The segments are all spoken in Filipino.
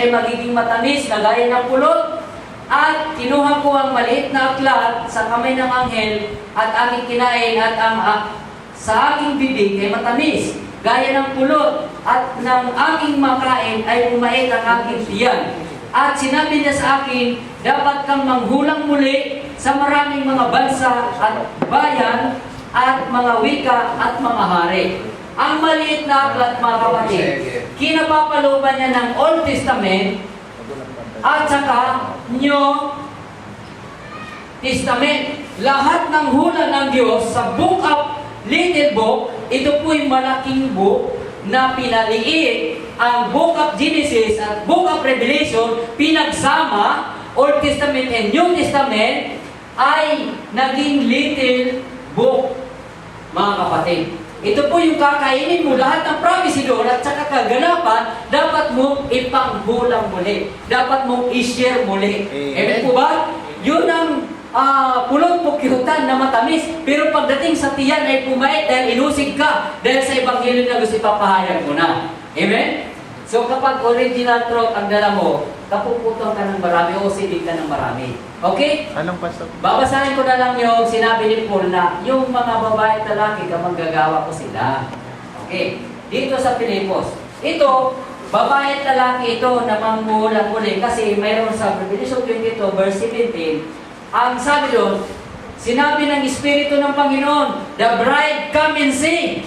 ay magiging matamis na gaya ng pulot. At kinuha ko ang maliit na aklat sa kamay ng anghel at aking kinain at sa aking bibig ay matamis, gaya ng pulot, at ng aking makain ay bumait ang aking tiyan. At sinabi niya sa akin, dapat kang manghulang muli sa maraming mga bansa at bayan at mga wika at mga hari. Ang maliit na aklat, mga kapatid, kinapapalooban niya ng Old Testament at saka New Testament. Lahat ng hula ng Diyos sa Book of Little Book, ito po'y malaking book na pinaliit. Ang Book of Genesis at Book of Revelation, pinagsama, Old Testament and New Testament, ay naging little book, mga kapatid. Ito po yung kakainin mo, lahat ng prophecy doon at saka kaganapan, dapat mong ipanghulang muli. Dapat mong i-share muli. Amen po ba? Yun ang pulot pukyutan na matamis. Pero pagdating sa tiyan ay pumait dahil inusig ka dahil sa ebanghelyo na gusto ipapahayag mo na. Amen? So kapag original truth ang dala mo, kapuputan ka ng marami o silid ka ng marami. Okay? Anong pastor? Babasahin ko na lang yung sinabi ni Paul na yung mga babae at lalaki kamanggagawa ko sila. Okay? Dito sa Pilipos. Ito, babae at lalaki ito na manghulang muli kasi mayroon sa Revelation 22 verse 17. Ang sabi doon, sinabi ng Espiritu ng Panginoon, the bride come and see.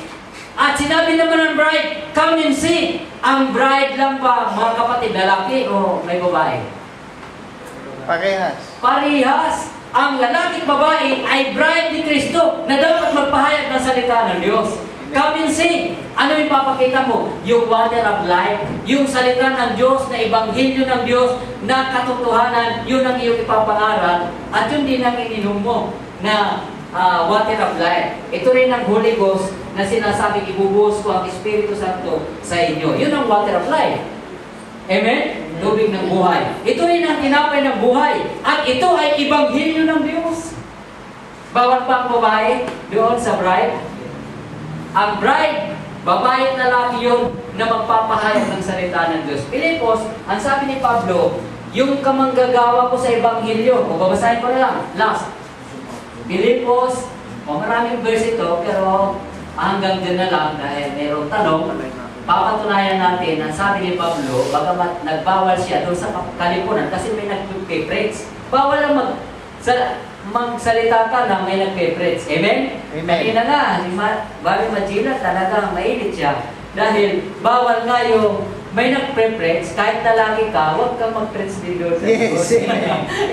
At sinabi naman ng bride, come and see. Ang bride lang ba, mga kapatid, lalaki o may babae? Parehas. Parehas. Ang lalaki at babae ay bride ni Kristo na dapat magpahayag ng salita ng Diyos. Come and see. Ano yung papakita mo? Yung water of life, yung salita ng Diyos na ebanghelyo ng Diyos na katotohanan, yun ang iyong ipapangaral at yun din ang ininom mo na water of life. Ito rin ang Holy Ghost na sinasabing ibubuhos ko ang Espiritu Santo sa inyo. Yun ang water of life. Amen? Tubig ng buhay. Ito rin ang tinapay ng buhay. At ito ay ebanghelyo ng Diyos. Bawat pa ang babae doon sa bride. Ang bride, babae at lalaki yun na magpapahayag ng salita ng Diyos. Pilipos, ang sabi ni Pablo, yung kamanggagawa ko sa ebanghelyo. O babasahin ko na lang. Last. Pilipos, maraming verse ito, pero hanggang dyan na lang dahil mayroong tanong, papatunayan natin ang sabi ni Pablo, bagamat nagbawal siya doon sa kalipunan kasi may nagpe-preach. Bawal lang magsalita ka na may nagpe-preach. Amen? Amen. Kaya na nga, Bari Magila talagang mainit siya. Dahil bawal nga yung may nagpe-preach, kahit lalaki ka, huwag kang mag-preach din doon sa Diyos.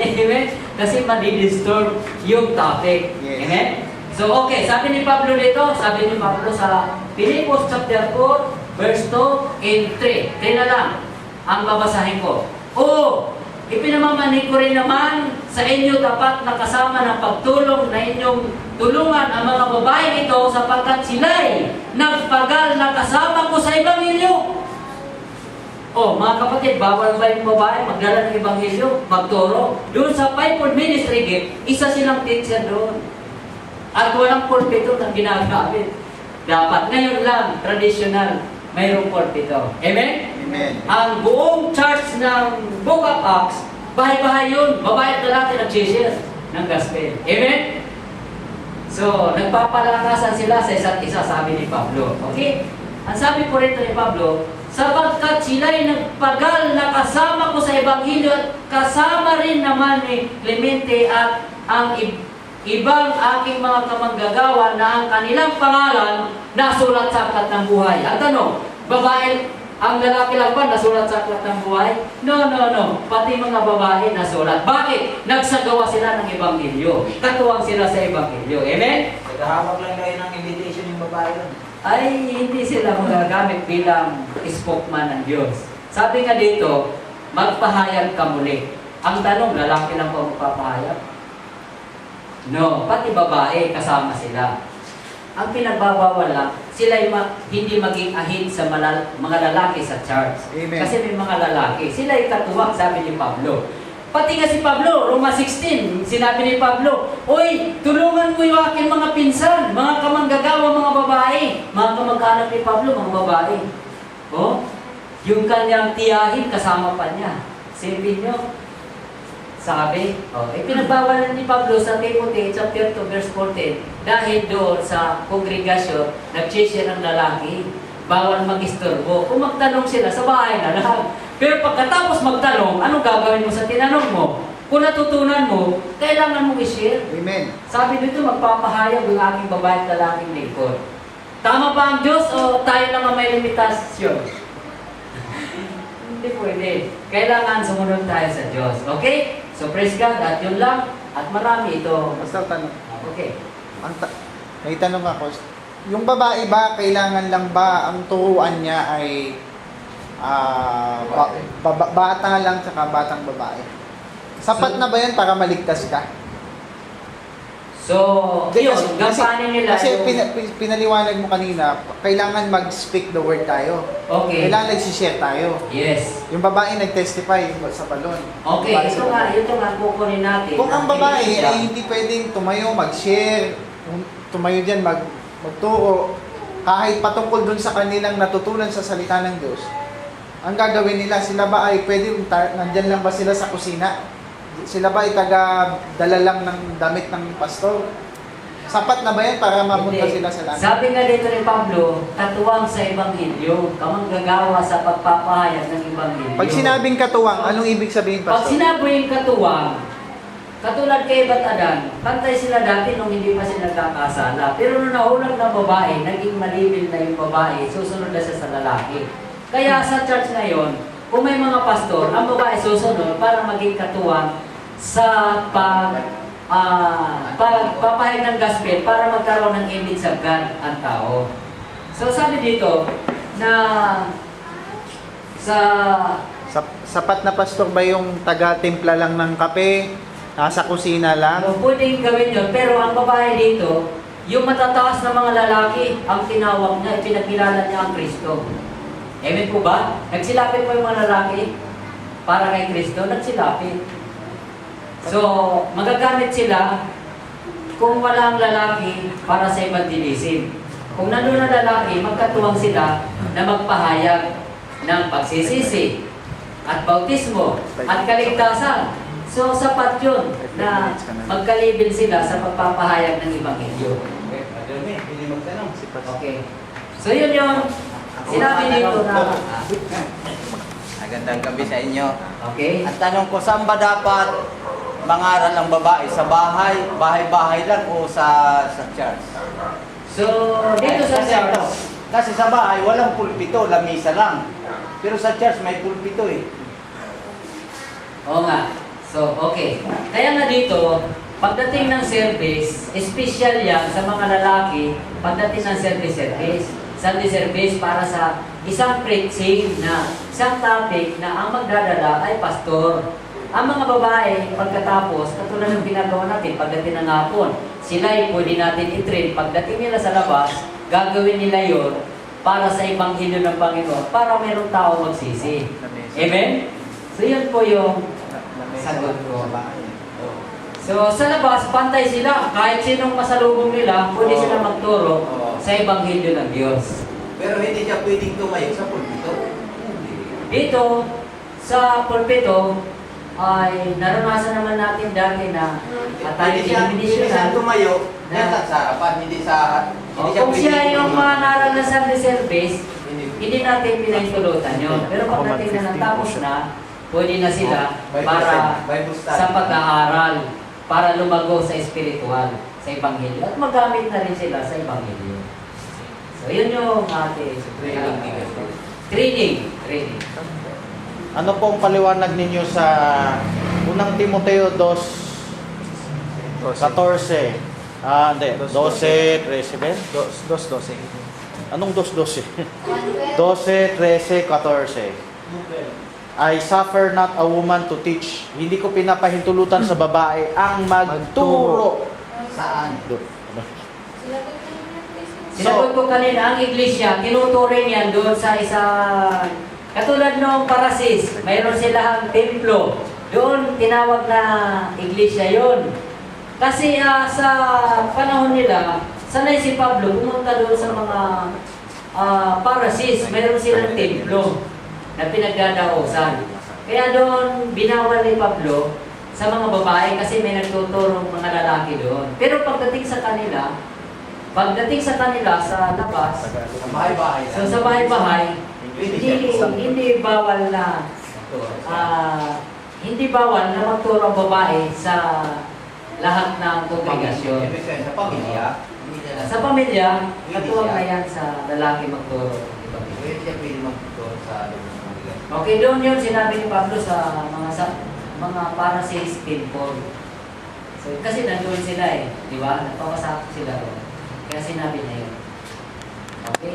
Amen? Kasi madidisturb yung topic. Yes. Amen? So, okay, sabi ni Pablo dito, sabi ni Pablo sa Pilipos chapter 4, verse 2 and 3. 3 na lang ang babasahin ko. Ipinamamanig ko rin naman sa inyo dapat nakasama ng pagtulong na inyong tulungan ang mga babae ito sapagkat sila'y nagpagal na kasama ko sa ebanghelyo. Mga kapatid, bawal ba yung babae magdala ng ebanghelyo, magturo? Doon sa Fivefold Ministry Gift, isa silang teacher doon. At walang pulpito na ginagamit. Dapat ngayon lang, traditional, mayroong pulpito. Amen? Amen. Ang buong church ng Book of Acts, bahay-bahay yun, babae at lalaki nag-share ng gospel. Amen? So, nagpapalakasan sila sa isa't isa, sabi ni Pablo. Okay? Ang sabi po rito ni Pablo, sapagkat sila'y nagpagal na kasama ko sa ebanghelyo at kasama rin naman ni Clemente at ang ibang aking mga kamanggagawa na ang kanilang pangalan nasulat sa aklat ng buhay. At ano, babae, ang lalaki lang ba nasulat sa aklat ng buhay? No. Pati mga babae nasulat. Bakit? Nagsagawa sila ng ebanghelyo. Katuwang sila sa ebanghelyo. Amen? Naghahabak lang kayo ng invitation yung babae doon. Ay hindi sila magagamit bilang spokesman ng Diyos. Sabi nga dito, magpahayag ka muli. Ang tanong, lalaki lang ba magpapahayag? No, pati babae kasama sila. Ang pinagbabawal lang, sila hindi maging ahid sa mga lalaki sa church. Amen. Kasi may mga lalaki, sila ay katuwang, sabi ni Pablo. Pati nga si Pablo, Roma 16, sinabi ni Pablo, "Uy, tulungan mo yung aking mga pinsan, mga kamanggagawa, mga babae." Mga kamag-anak ni Pablo, mga babae. Yung kanyang tiyahin, kasama pa niya. Silipin nyo. Sabi, pinagbawalan ni Pablo sa Timothy chapter 2 verse 14 dahil doon sa kongregasyon, nag-share ng lalaki. Bawal mag-istorbo. Kung magtanong sila, sa bahay na lang. Pero pagkatapos magtanong, anong gagawin mo sa tinanong mo? Kung natutunan mo, kailangan mong i-share. Amen. Sabi dito, magpapahayag yung aking babae at lalaking lingkod. Tama ba ang Diyos o tayo naman may limitasyon? Hindi pwede. Kailangan sumunod tayo sa Diyos. Okay? So praise God at yun lang. At marami ito. Basta tanong. Okay. May tanong ako. Yung babae ba, kailangan lang ba ang turuan niya ay bata lang tsaka batang babae? Sapat na ba yan para maligtas ka? So, yun, gampanin nila Kasi yung... pinaliwanag mo kanina, kailangan mag-speak the word tayo. Okay. Kailangan nag-share tayo. Yes. Yung babae nag-testify sa balon. Okay, ito nga kukunin natin. Kung ang babae ay hindi pwedeng tumayo, mag-share, tumayo dyan, magturo, kahit patungkol dun sa kanilang natutunan sa salita ng Diyos, ang gagawin nila, sila ba ay pwede, nandyan lang ba sila sa kusina? Sila ba ay taga-dala lang ng damit ng pastor? Sapat na ba yan para mapunta Hindi. sila sa langit? Sabi nga dito ni Pablo, katuwang sa Ebanghelyo, kamang gagawa sa pagpapahayag ng Ebanghelyo. Pag sinabing katuwang, anong ibig sabihin, Pag pastor? sinabing katuwang, katulad kay Eva at Adan, pantay sila dati nung hindi pa sila nagkakasala. Pero nung nahulog ng babae, naging malibil na yung babae, susunod na siya sa lalaki. Kaya sa church ngayon, kung may mga pastor, ang babae susunod para maging katuwang sa pagpapahayag ng gospel para magkaroon ng image of God ang tao. So sabi dito na Sapat na pastor ba yung taga-timpla lang ng kape, nasa kusina lang? pwedeng gawin yun, pero ang babae dito, yung matataas na mga lalaki, ang tinawag niya, ipinagkilala niya ang Kristo. Amen po ba? Nagsilapit po yung mga lalaki para kay Kristo, nagsilapit. So, magagamit sila kung walang lalaki para sa evangelism. Kung nandun na lalaki, magkatuwang sila na magpahayag ng pagsisisi at bautismo at kaligtasan. So, sapat yun na magkalibil sila sa pagpapahayag ng Ebanghelyo. Okay. So, yun yung sinabi dito na... Magandang gabi sa inyo. Okay. Ang tanong ko, saan ba dapat mangaral ang babae? Sa bahay, bahay-bahay lang o sa church? So, dito sa church, Kasi sa bahay, walang pulpito, lamisa lang. Pero sa church, may pulpito eh. oo nga. So, okay. Kaya nga dito, pagdating ng service, special yan sa mga lalaki, pagdating ng service. Sunday service para sa isang preaching na isang topic na ang magdadala ay pastor. Ang mga babae, pagkatapos, katulad ng ginagawa natin, pagdating ng hapon, sila ay pwede natin i-train. Pagdating nila sa labas, gagawin nila yon para sa Ebanghelyo ng Panginoon, para mayroong tao magsisi. Amen? So, yun po yung sagot ko. So, sa labas, pantay sila. Kahit sinong masalubong nila, pwede sila magturo sa Ebanghelyo ng Diyos. Pero hindi siya pwedeng tumayo sa pulpito. Dito, sa pulpito, ay naranasan naman natin dati na tayo Hindi siya tumayo, nasa sa harapan, hindi sa... kung siya yung mga naranasan ng service, hindi natin pinahintulutan yun. Pero pagdating na natapos na, pwede na sila para sa pag-aaral, para lumago sa espiritual, sa Ebanghelyo. At magamit na rin sila sa Ebanghelyo. So, yun yung ating training. Ano po ang paliwanag ninyo sa unang Timoteo 2:14? Hindi. 12, 13 ba? 2:12. Anong 2:12? 12, 13, 14. I suffer not a woman to teach. Hindi ko pinapahintulutan sa babae ang magturo. Saan? Sinagot ko kanina, ang iglesia, tinuturing yan doon sa isang, katulad noong Parasis, mayroon silang templo. Doon, tinawag na iglesia yon. Kasi sa panahon nila, sanay si Pablo, pumunta doon sa mga Parasis, mayroon silang templo. na pinagdadausan. Kaya doon, binawal ni Pablo sa mga babae kasi may nagtuturong mga lalaki doon. Pero pagdating sa kanila sa labas, Sa bahay-bahay lang. so sa bahay-bahay, hindi bawal na hindi bawal na magturo ang babae sa lahat ng kongregasyon. Ibig sabihin, sa pamilya, hindi na Sa pamilya, katuwang na yan sa lalaki magturo. Pwede siya pwede magtuturo sa pamilya. Okay, doon yun sinabi ni Pablo sa mga para sa Paul. So, kasi nandun sila di ba? Nagpapasakot sila doon. Kaya sinabi niya yun. Okay?